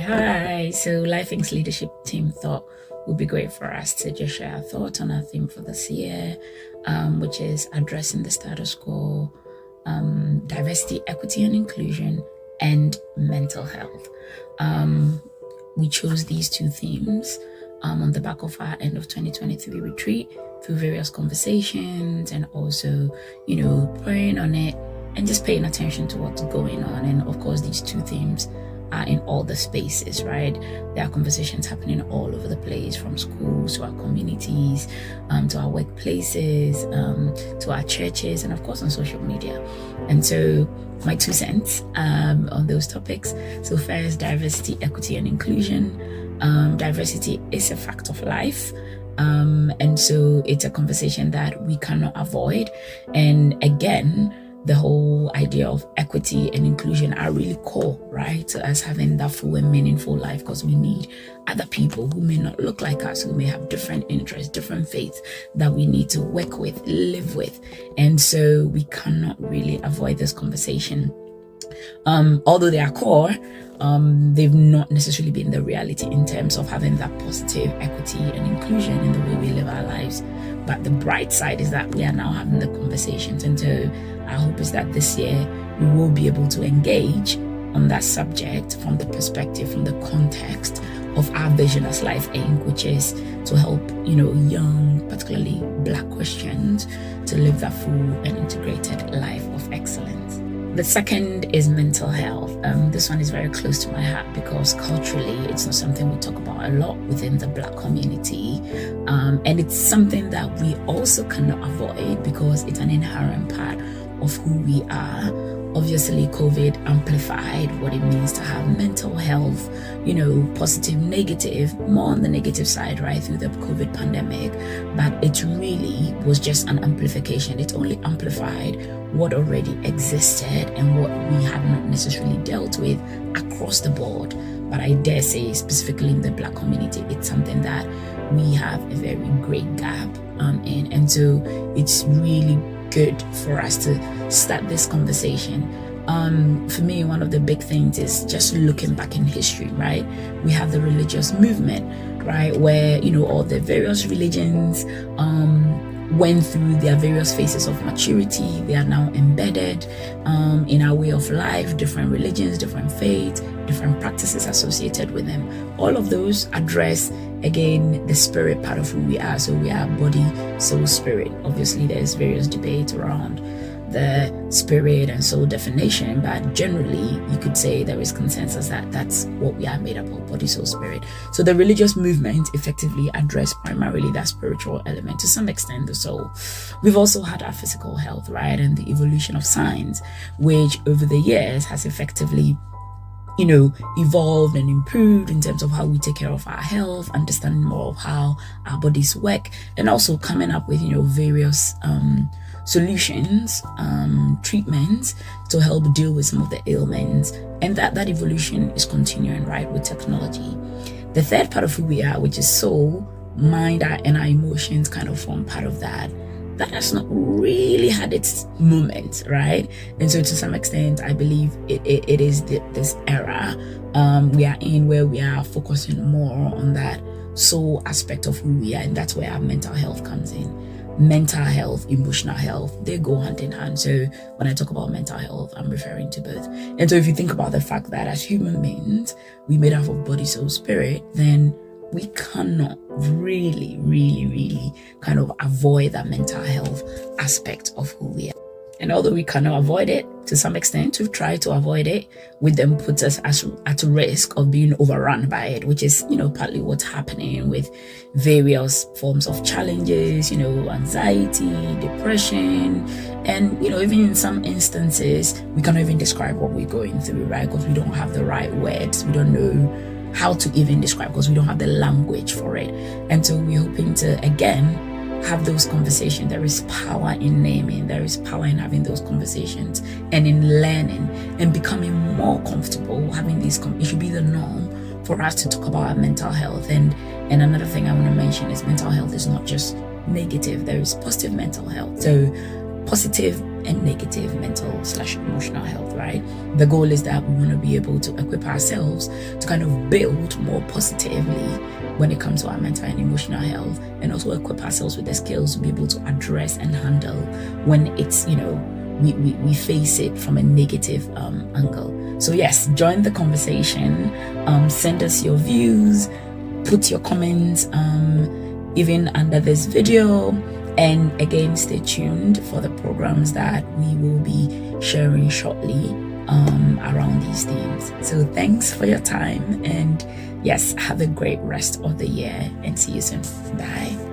Hi. So Life Inc.'s leadership team thought would be great for us to just share our thoughts on our theme for this year, which is addressing the status quo, diversity, equity, and inclusion, and mental health. We chose these two themes on the back of our end of 2023 retreat through various conversations and also, praying on it and just paying attention to what's going on. And of course, these two themes are in all the spaces, right? There are conversations happening all over the place, from schools to our communities, to our workplaces, to our churches, and of course on social media. And so my 2 cents on those topics. So first, diversity, equity, and inclusion. Diversity is a fact of life. And so it's a conversation that we cannot avoid. And again, the whole idea of equity and inclusion are really core, right, to us having that full and meaningful life, because we need other people who may not look like us, who may have different interests, different faiths that we need to work with, live with. And so we cannot really avoid this conversation. Although they are core, they've not necessarily been the reality in terms of having that positive equity and inclusion in the way we live our lives. But the bright side is that we are now having the conversations. And so our hope is that this year we will be able to engage on that subject from the perspective, from the context of our vision as Life Inc., which is to help, young, particularly Black Christians, to live that full and integrated life of excellence. The second is mental health. This one is very close to my heart because culturally it's not something we talk about a lot within the Black community. And it's something that we also cannot avoid because it's an inherent part of who we are. Obviously, COVID amplified what it means to have mental health, positive, negative, more on the negative side, right, through the COVID pandemic. But it really was just an amplification. It only amplified what already existed and what we had not necessarily dealt with across the board. But I dare say, specifically in the Black community, it's something that we have a very great gap in. And so it's really good for us to start this conversation. For me, one of the big things is just looking back in history, right? We have the religious movement, right, where all the various religions went through their various phases of maturity. They are now embedded in our way of life, different religions, different faiths, different practices associated with them. All of those address, again, the spirit part of who we are. So we are body, soul, spirit. Obviously, there's various debates around the spirit and soul definition, but generally you could say there is consensus that that's what we are made up of: body, soul, spirit. So the religious movement effectively addressed primarily that spiritual element, to some extent the soul. We've also had our physical health, right, and the evolution of science, which over the years has effectively evolved and improved in terms of how we take care of our health, understanding more of how our bodies work, and also coming up with various solutions, treatments to help deal with some of the ailments. And that evolution is continuing, right, with technology. The third part of who we are, which is soul, mind, and our emotions, kind of form part of that. That has not really had its moment, right? And so to some extent, I believe it is this era we are in where we are focusing more on that soul aspect of who we are. And that's where our mental health comes in. Mental health, emotional health, they go hand in hand. So when I talk about mental health, I'm referring to both. And so if you think about the fact that as human beings, we made up of body, soul, spirit, then we cannot really kind of avoid that mental health aspect of who we are. And although we cannot avoid it, to some extent, we've tried to avoid it, which then puts us at risk of being overrun by it, which is, partly what's happening with various forms of challenges, anxiety, depression, and, even in some instances, we cannot even describe what we're going through, right? Because we don't have the right words. We don't know how to even describe because we don't have the language for it. And so we're hoping to, again, have those conversations. There is power in naming, there is power in having those conversations and in learning and becoming more comfortable having these. It should be the norm for us to talk about our mental health. And another thing I want to mention is mental health is not just negative. There is positive mental health. So positive and negative mental mental/emotional health, right? The goal is that we want to be able to equip ourselves to kind of build more positively when it comes to our mental and emotional health, and also equip ourselves with the skills to be able to address and handle when it's, we face it from a negative angle. So yes, join the conversation, send us your views, put your comments even under this video, and again, stay tuned for the programs that we will be sharing shortly around these themes. So thanks for your time, and yes, have a great rest of the year, and see you soon. Bye.